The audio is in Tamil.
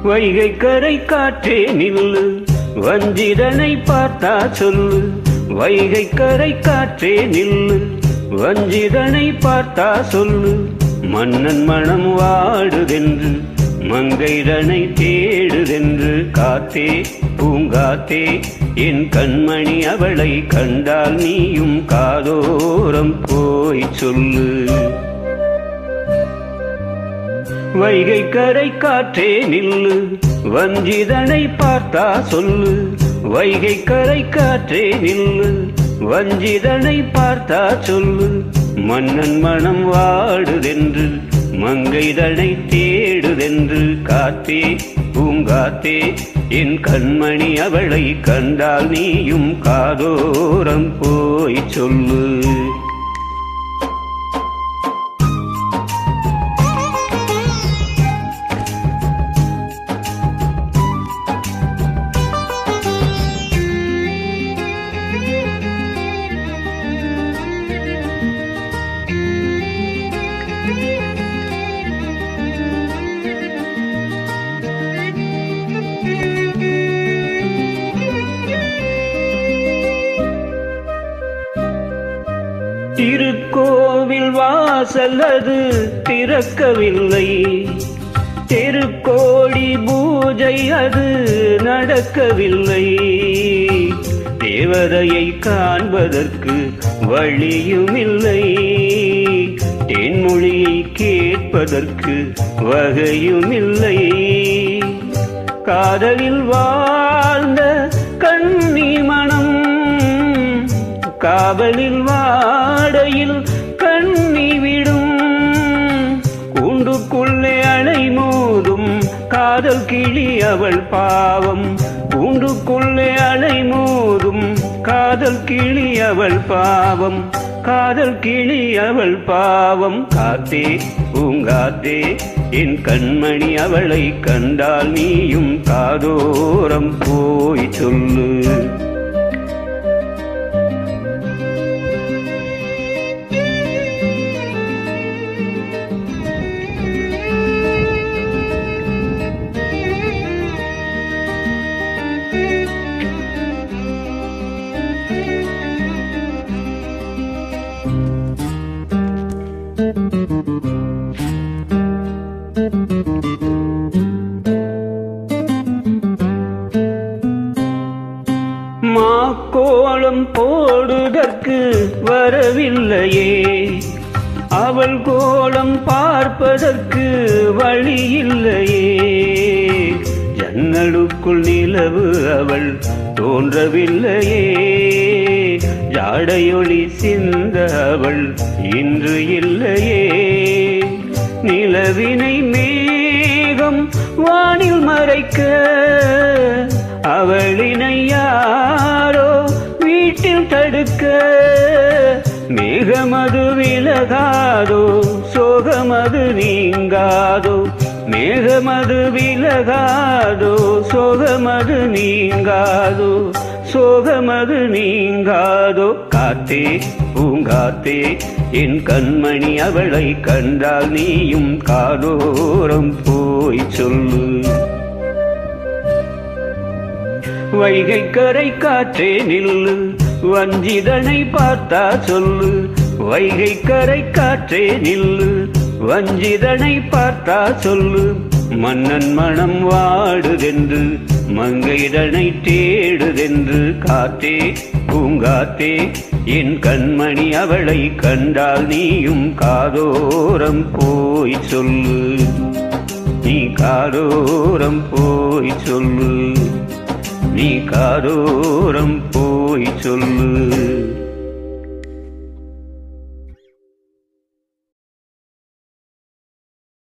வைகை கரை காற்றே நில்லு, வஞ்சிதனை பார்த்தா சொல்லு. வைகை கரை காற்றே நில்லு, வஞ்சிதனை பார்த்தா சொல்லு. மன்னன் மனம் வாடுதென்று, மங்கைதனை தேடுதென்று. காத்தே பூங்காத்தே என் கண்மணி, அவளை கண்டால் நீயும் காதோரம் போய் சொல்லு. வைகை கரை காற்றே நில்லு, வஞ்சிதனை பார்த்தா சொல்லு. வைகை கரை காற்றே நில்லு, வஞ்சிதனை பார்த்தா சொல்லு. மன்னன் மனம் வாடுதென்று, மங்கைதனை தேடுதென்று. காத்தே பூங்காத்தே என் கண்மணி, அவளை கண்டால் நீயும் காதோரம் போய் சொல்லு. திருக்கோவில் வாசல் அது திறக்கவில்லை, தெருக்கோடி பூஜை அது நடக்கவில்லை. தேவதையை காண்பதற்கு வழியுமில்லை, தென்மொழியை கேட்பதற்கு வகையுமில்லை. காதலில் வாழ்ந்த கண்ணி மனம், காவலில் வாடையில் கண்ணி விடும். கூண்டுக்குள்ளே அலை மோதும் காதல் கிளி அவள் பாவம். கூண்டுக்குள்ளே அலை மோதும் காதல் கிளி அவள் பாவம். காதல் கிளி அவள் பாவம். காத்தே பூங்காத்தே என் கண்மணி, அவளை கண்டால் நீயும் காதோரம் போய் சொல்லு. மாக்கோலம் போடுதற்கு வரவில்லையே, அவள் கோலம் பார்ப்பதற்கு வழி இல்லையே. ஜன்னலுக்குள் நிலவு அவள் தோன்றவில்லையே, ஜாடையொளி சிந்த அவள் இன்று இல்லையே. நிலவினை மேகம் வானில் மறைக்க, அவளினை யாரோ வீட்டில் தடுக்க. மேகமது விலகாதோ, சோகமது நீங்காதோ. மேகமது விலகாதோ, சோகமது நீங்காதோ. சோகமது நீங்காதோ. காத்தே பூங்காத்தே என் கண்மணி, அவளை கண்டால் நீயும் காதோரம் போய் சொல்லு. வைகை கரை காற்றே நில்லு, வஞ்சிதனை பார்த்தா சொல்லு. வைகை கரை காற்றே நில்லு, வஞ்சிதனை பார்த்தா சொல்லு. மன்னன் மனம் வாடுதென்று, மங்கைதனை தேடுதென்று. காத்தே பூங்காத்தே என் கண்மணி, அவளை கண்டால் நீயும் காதோரம் போய் சொல்லு. நீ காதோரம் போய் சொல்லு, நீ காதோரம் போய் சொல்லு.